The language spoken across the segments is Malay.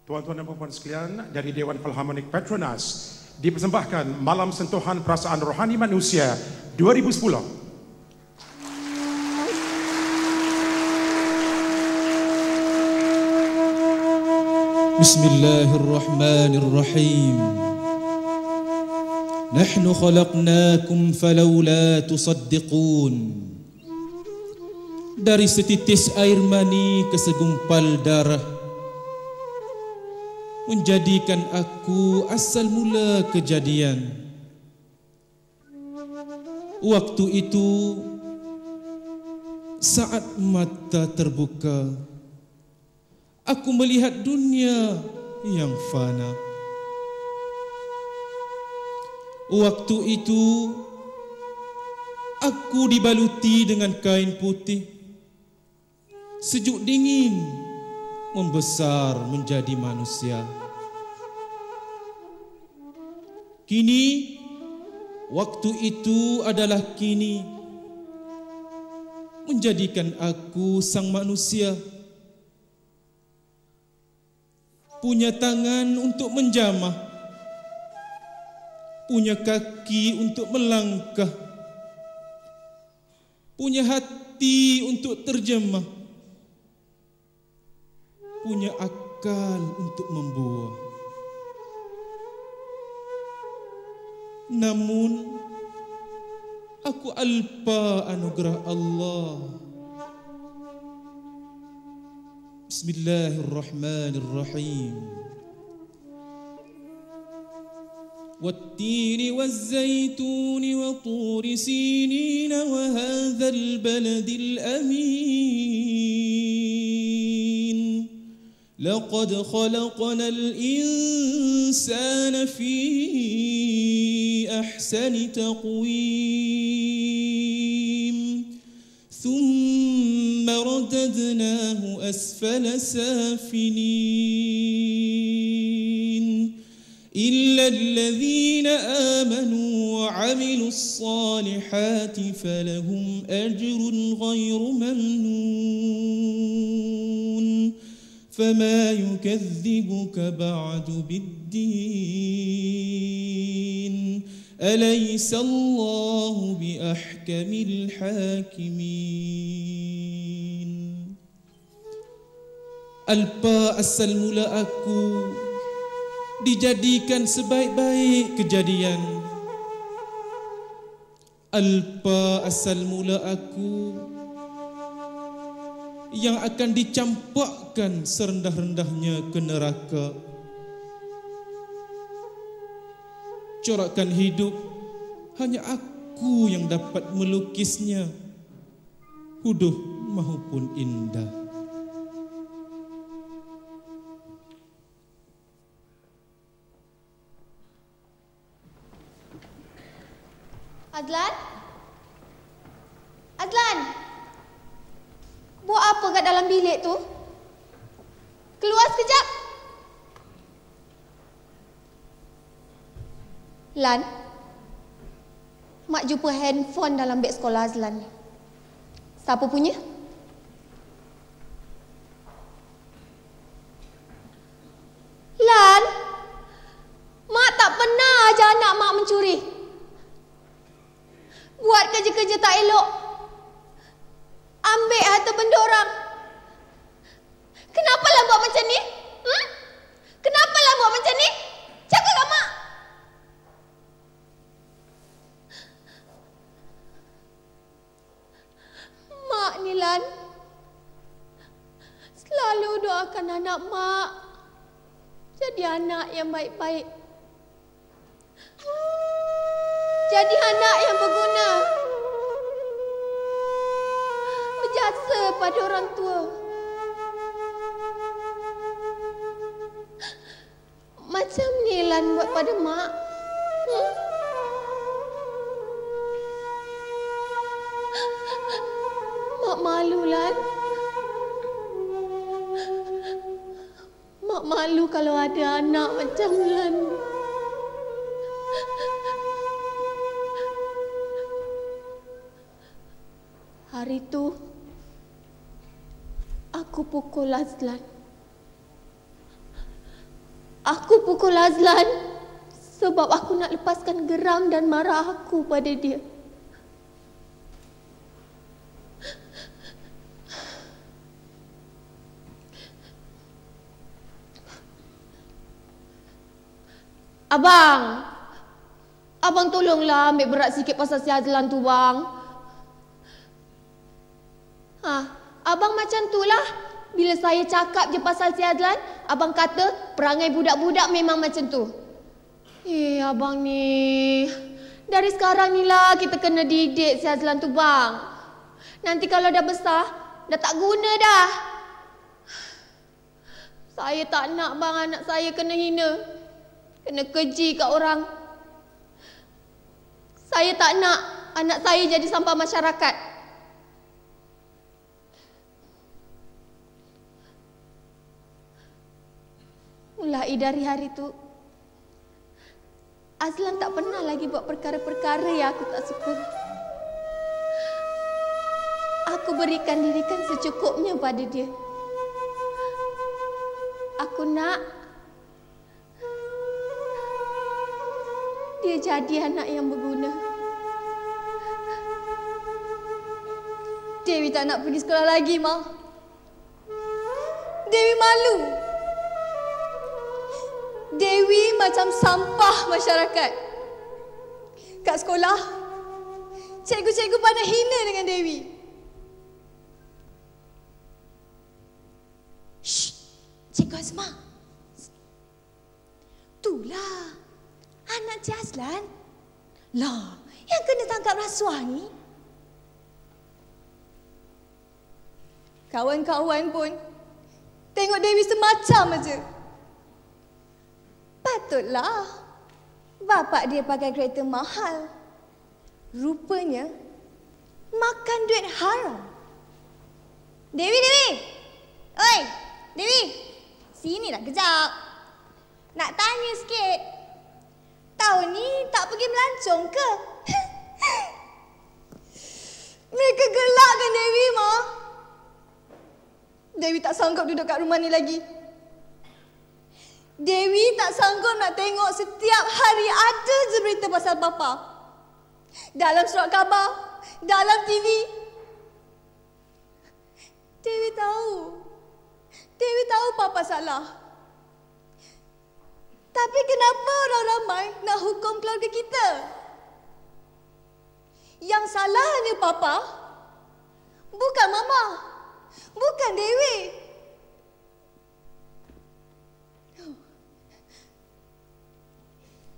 Tuan-tuan dan puan-puan sekalian, dari Dewan Philharmonic Petronas dipersembahkan Malam Sentuhan Perasaan Rohani Manusia 2010. Bismillahirrahmanirrahim. Nahnu khalaqnakum falawla tusaddiqun. Dari setitis air mani ke segumpal darah, menjadikan aku asal mula kejadian. Waktu itu, saat mata terbuka, aku melihat dunia yang fana. Waktu itu, aku dibaluti dengan kain putih. Sejuk dingin membesar menjadi manusia. Kini, waktu itu adalah kini, menjadikan aku sang manusia. Punya tangan untuk menjamah, punya kaki untuk melangkah, punya hati untuk terjemah, punya akal untuk membuah. Namun, aku alpa anugerah Allah. Bismillahirrahmanirrahim. والتين والزيتون وطور سينين وهذا البلد الأمين لقد خلقنا الإنسان في أحسن تقويم ثم رددناه أسفل سافلين إلا الذين آمنوا وعملوا الصالحات فلهم أجر غير ممنون فما يكذبك بعد بالدين أليس الله بأحكم الحاكمين. Alpa asal mula aku dijadikan sebaik-baik kejadian. Alpa asal mula aku yang akan dicampakkan serendah-rendahnya ke neraka. Corakan hidup hanya aku yang dapat melukisnya, huduh maupun indah. Adlan? Adlan? Buat apa kat dalam bilik tu? Keluar sekejap. Lan, Mak jumpa handphone dalam beg sekolah Azlan ni. Siapa punya? Lan, Mak tak pernah ajar anak Mak mencuri. Buat kerja-kerja tak elok, ambil harta benda orang. Kenapalah buat macam ni? Kenapalah buat macam ni? Cakaplah Mak. Mak ni Lan selalu doakan anak Mak jadi anak yang baik-baik, jadi anak yang berguna, berjasa pada orang tua. Macam ni Lan buat pada Mak. Mak malu Lan. Mak malu kalau ada anak macam Lan. Hari tu aku pukul Azlan. Aku pukul Azlan sebab aku nak lepaskan geram dan marah aku pada dia. Abang tolonglah ambil berat sikit pasal si Azlan tu, bang. Abang macam tu lah. Bila saya cakap je pasal si Azlan, abang kata perangai budak-budak memang macam tu. Abang ni. Dari sekarang ni lah kita kena didik si Azlan tu, bang. Nanti kalau dah besar, dah tak guna dah. Saya tak nak, bang, anak saya kena hina, kena keji kat orang. Saya tak nak anak saya jadi sampah masyarakat. Mulai dari hari tu, Azlan tak pernah lagi buat perkara-perkara yang aku tak suka. Aku berikan dirikan secukupnya pada dia. Aku nak dia jadi anak yang berguna. Dewi tak nak pergi sekolah lagi, Ma. Dewi malu. Dewi macam sampah masyarakat. Kat sekolah, cikgu-cikgu pandai hina dengan Dewi. Shh, Cikgu Azma. Itulah anak Cik Azlan. Lah, yang kena tangkap rasuah ni. Kawan-kawan pun tengok Dewi semacam aja. Patutlah bapak dia pakai kereta mahal. Rupanya makan duit haram. Dewi! Oi, Dewi! Sinilah kejap. Nak tanya sikit. Tahun ni tak pergi melancong ke? Mereka gelakkan Dewi, Ma. Dewi tak sanggup duduk kat rumah ni lagi. Dewi tak sanggup nak tengok setiap hari ada je berita pasal Papa. Dalam surat khabar, dalam TV. Dewi tahu Papa salah. Tapi kenapa orang ramai nak hukum keluarga kita? Yang salah hanya Papa, bukan Mama, bukan Dewi.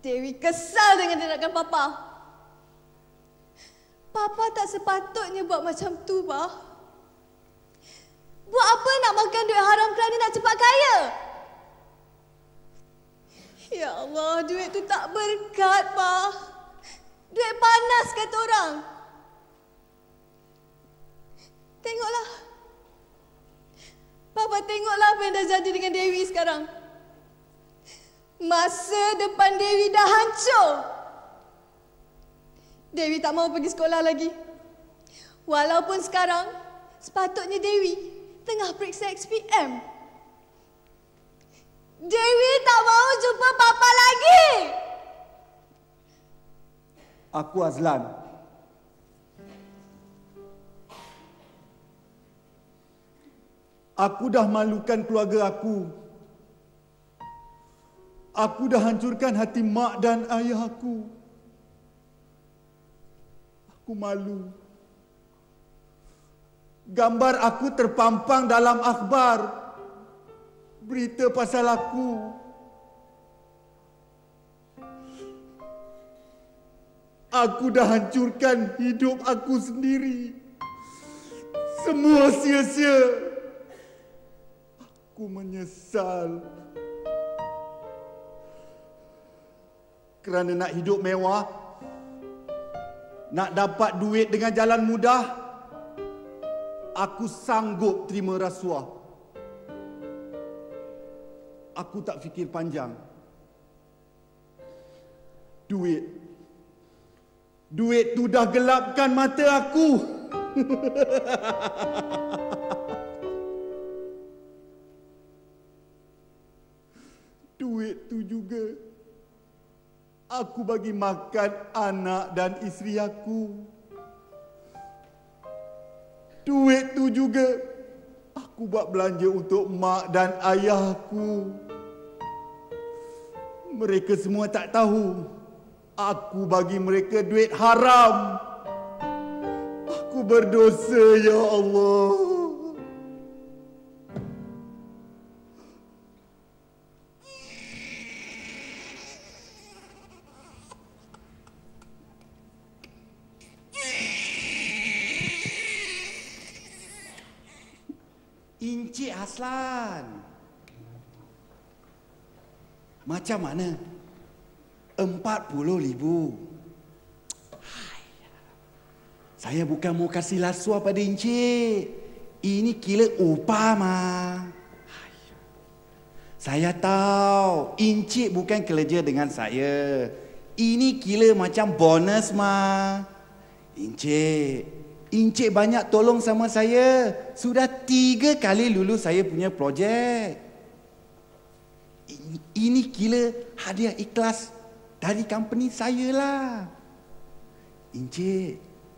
Dewi kesal dengan tindakan Papa. Papa tak sepatutnya buat macam tu, Pak. Buat apa nak makan duit haram kerana nak cepat kaya? Ya Allah, duit tu tak berkat, Pak. Duit panas kata orang. Tengoklah. Papa tengoklah apa yang dah jadi dengan Dewi sekarang. Masa depan Dewi dah hancur. Dewi tak mau pergi sekolah lagi. Walaupun sekarang sepatutnya Dewi tengah periksa XPM. Dewi tak mau jumpa Papa lagi. Aku Azlan. Aku dah malukan keluarga aku. Aku dah hancurkan hati mak dan ayah aku. Aku malu. Gambar aku terpampang dalam akhbar. Berita pasal aku. Aku dah hancurkan hidup aku sendiri. Semua sia-sia. Aku menyesal. Kerana nak hidup mewah, nak dapat duit dengan jalan mudah, aku sanggup terima rasuah. Aku tak fikir panjang. Duit tu dah gelapkan mata aku. Duit duit tu juga aku bagi makan anak dan isteri aku. Duit tu juga aku buat belanja untuk mak dan ayahku. Mereka semua tak tahu aku bagi mereka duit haram. Aku berdosa, ya Allah. Encik Aslan. Macam mana? 40,000. Saya bukan mau kasih lasuah pada encik. Ini kira upah, mah. Saya tahu encik bukan kerja dengan saya. Ini kira macam bonus, mah. Encik banyak tolong sama saya. Sudah 3 kali lulus saya punya projek. Ini kira hadiah ikhlas dari company saya lah.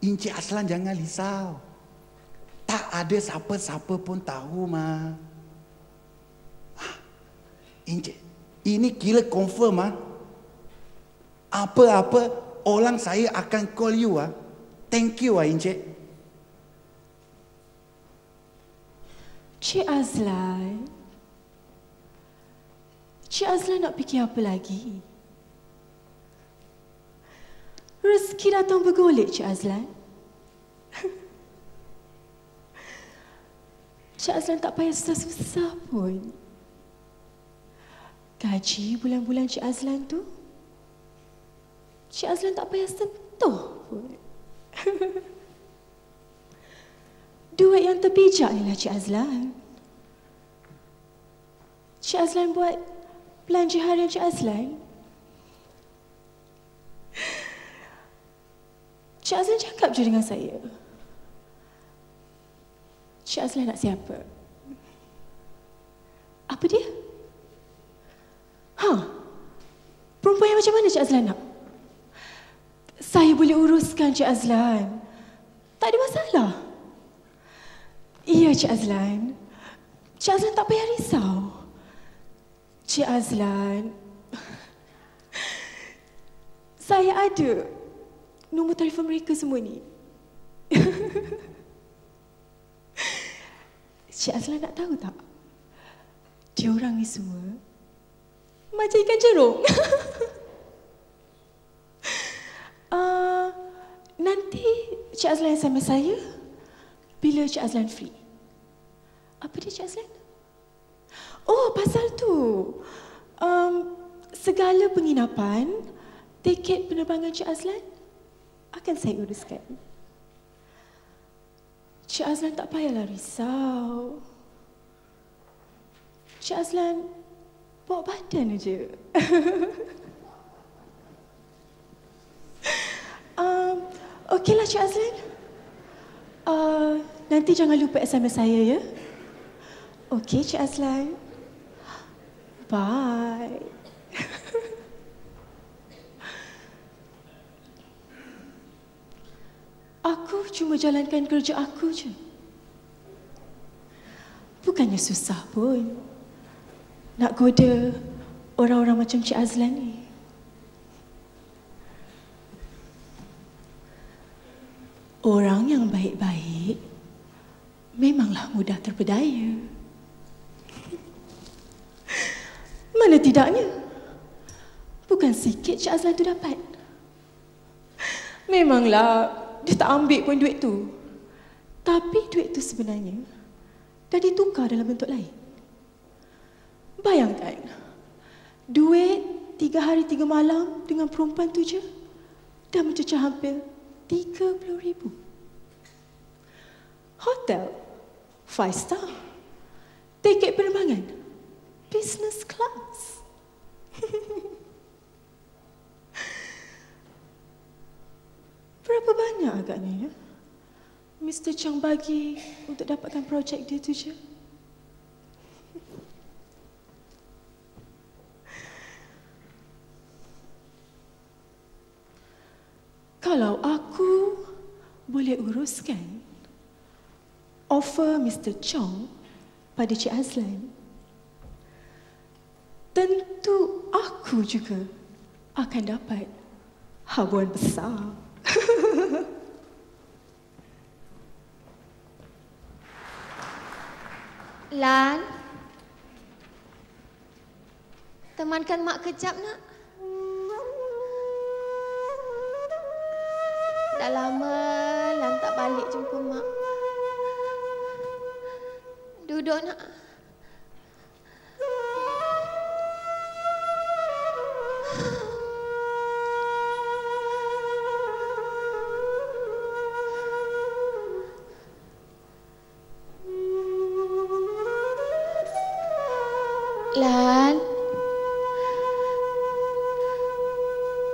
Encik Aslan jangan risau. Tak ada siapa-siapa pun tahu, mah. Encik, ini kira confirm, mah. Apa-apa orang saya akan call you, ah. Thank you, Encik. Cik Azlan nak fikir apa lagi? Rezeki datang bergolek, Cik Azlan. Cik Azlan tak payah susah-susah pun. Gaji bulan-bulan Cik Azlan tu, Cik Azlan tak payah sentuh pun. Duit yang terpijak ni lah Cik Azlan. Cik Azlan buat belanja harian Cik Azlan. Cik Azlan cakap je dengan saya. Cik Azlan nak siapa? Apa dia? Perempuan yang macam mana Cik Azlan nak? Saya boleh uruskan Cik Azlan. Tak ada masalah. Iya Cik Azlan. Cik Azlan tak payah risau. Cik Azlan, saya ada nombor telefon mereka semua ni. Cik Azlan nak tahu tak? Diorang ni semua macam ikan jerung. Nanti Cik Azlan SMS saya bila Cik Azlan free. Apa dia Cik Azlan? Oh, pasal tu. Segala penginapan, tiket penerbangan Cik Azlan akan saya uruskan. Cik Azlan tak payahlah risau. Cik Azlan bawa badan aja. Okeylah Cik Azlan. Nanti jangan lupa SMS saya, ya. Okey Cik Azlan. Bye. Aku cuma jalankan kerja aku je. Bukannya susah pun nak goda orang-orang macam Cik Azlan ni. Orang yang baik-baik memanglah mudah terpedaya. Mana tidaknya? Bukan sikit Cik Azlan tu dapat. Memanglah dia tak ambil pun duit tu. Tapi duit tu sebenarnya dah ditukar dalam bentuk lain. Bayangkan, duit 3 hari 3 malam dengan perempuan tu je dah mencecah hampir 30,000. Hotel 5 star. Tiket penerbangan business class. Berapa banyak agaknya ya Mr. Chang bagi untuk dapatkan projek dia tu je? kalau aku boleh uruskan offer Mr. Chong pada Cik Azlan, tentu aku juga akan dapat habuan besar. Lan, temankan mak kejap nak. Dah lama Lan tak balik jumpa mak. Duduk nak. Lan,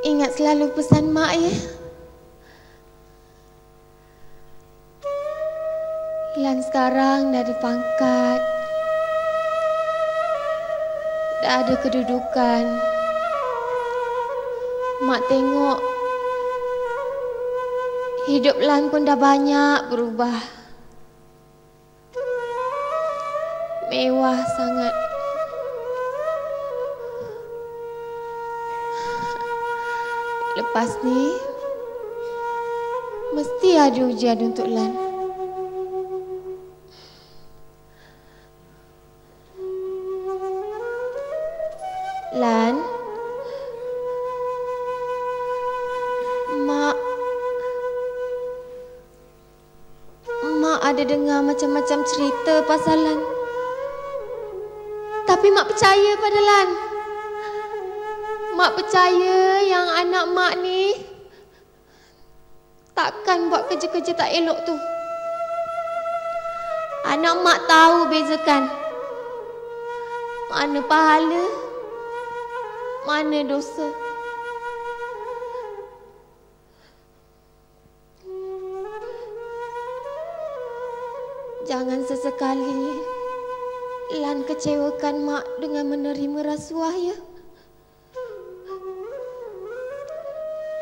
ingat selalu pesan mak ya. Lan sekarang dah ada pangkat, dah ada kedudukan. Mak tengok hidup Lan pun dah banyak berubah. Mewah sangat. Lepas ni, mesti ada ujian untuk Lan. Lan, Mak ada dengar macam-macam cerita pasal Lan. Tapi Mak percaya pada Lan. Mak percaya yang anak Mak ni takkan buat kerja-kerja tak elok tu. Anak Mak tahu bezakan mana pahala, mana dosa. Jangan sesekali Lan kecewakan Mak dengan menerima rasuah ya.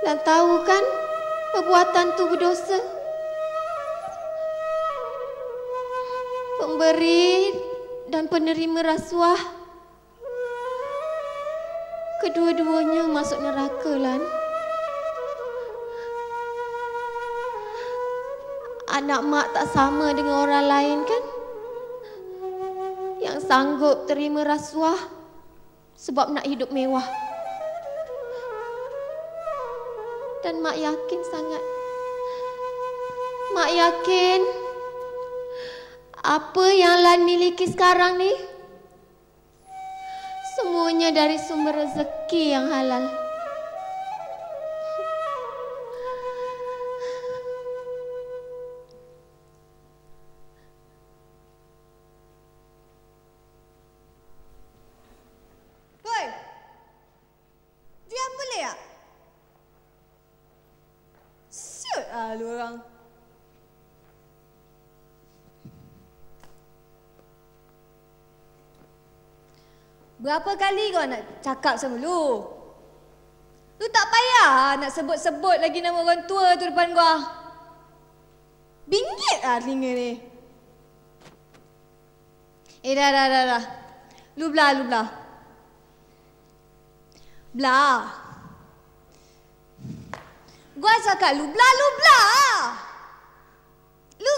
Lan tahu kan perbuatan tu berdosa. Pemberi dan penerima rasuah, kedua-duanya masuk neraka, Lan. Anak Mak tak sama dengan orang lain kan, yang sanggup terima rasuah sebab nak hidup mewah. Dan Mak yakin sangat. Mak yakin apa yang Lan miliki sekarang ni semuanya dari sumber rezeki yang halal. Boy, diam boleh tak? Siut lah lu orang. Berapa kali kau nak cakap sama lu? Lu tak payah nak sebut-sebut lagi nama orang tua tu depan gua. Bingit lah telinga ni. Dah. Lu belah. Belah. Gua cakap lu belah. Lu,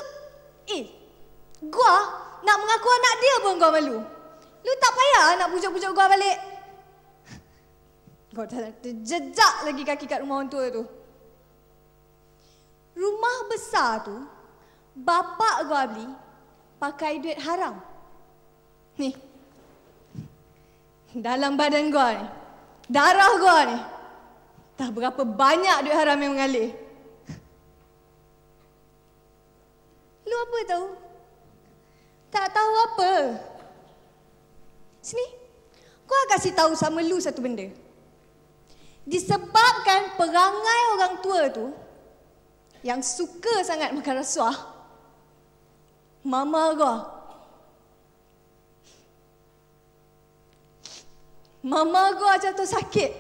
gua nak mengaku anak dia pun gua malu. Lu tak payah nak pujuk-pujuk gua balik. Gua dah terjejak lagi kaki kat rumah orang tua tu. Rumah besar tu, bapak gua beli pakai duit haram. Ni, dalam badan gua ni, darah gua ni, tak berapa banyak duit haram yang mengalir. Lu apa tahu? Tak tahu apa? Sini, gua kasih tahu sama lu satu benda. Disebabkan perangai orang tua tu yang suka sangat makan rasuah, mama gua jatuh sakit.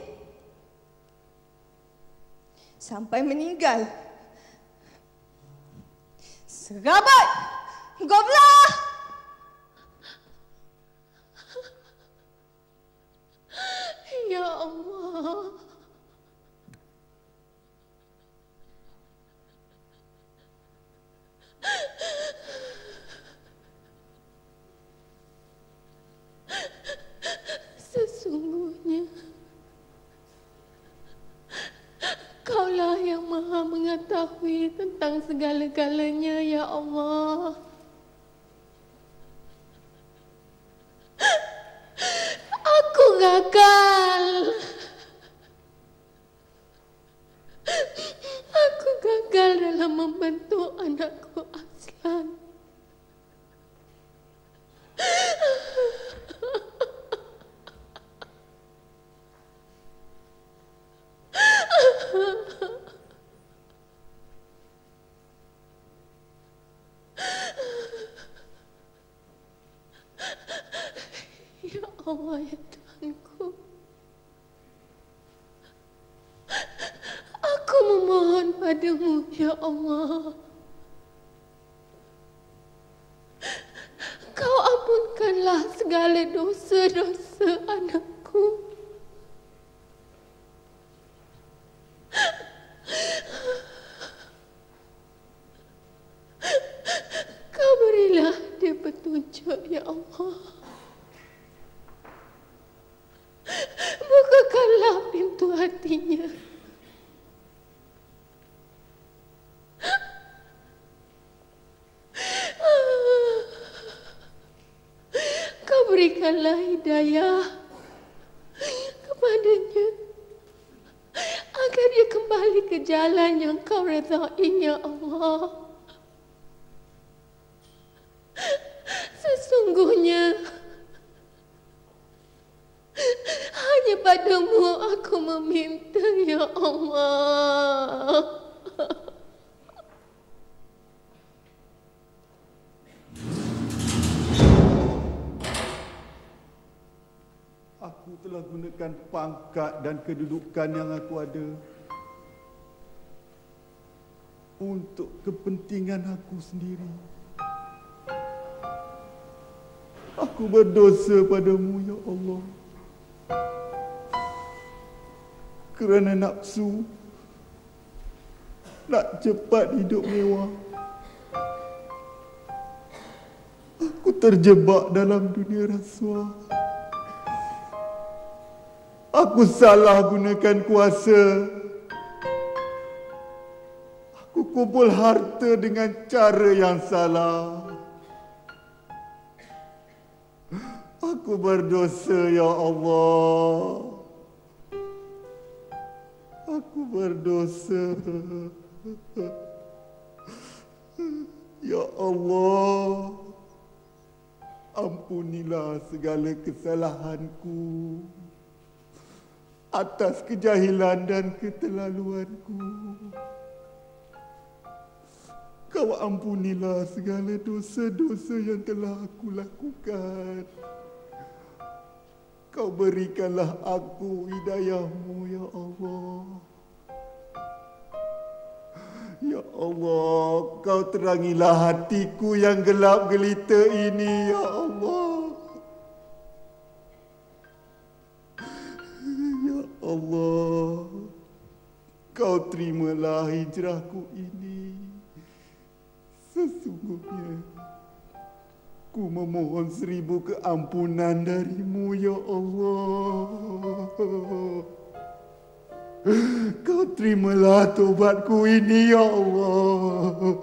sampai meninggal. Serabat! Goblah! Ya Allah. Sesungguhnya Kaulah yang Maha mengetahui tentang segala-galanya, ya Allah. Aku gagal. Aku gagal dalam membentuk anakku Azlan. Ya Allah, ya Tuhanku. Aku memohon padamu, ya Allah. Kau ampunkanlah segala dosa-dosa anakku. Kau berilah dia petunjuk, ya Allah. Bukakanlah pintu hatinya. Kau berikanlah hidayah kepadanya agar dia kembali ke jalan yang kau redai, ya Allah. Sesungguhnya hanya padamu aku meminta, ya Allah. Aku telah gunakan pangkat dan kedudukan yang aku ada untuk kepentingan aku sendiri. Aku berdosa padamu, ya Allah. Kerana nafsu nak cepat hidup mewah, aku terjebak dalam dunia rasuah. Aku salah gunakan kuasa. Aku kumpul harta dengan cara yang salah. Aku berdosa, ya Allah. Aku berdosa. Ya Allah, ampunilah segala kesalahanku atas kejahilan dan keterlaluanku. Kau ampunilah segala dosa-dosa yang telah aku lakukan. Kau berikanlah aku hidayah-Mu, ya Allah. Ya Allah, Kau terangilah hatiku yang gelap gelita ini, ya Allah. Ya Allah, Kau terimalah hijrahku ini. Sesungguhnya ku memohon 1000 keampunan dari-Mu, ya Allah. Kau terimalah taubatku ini, ya Allah.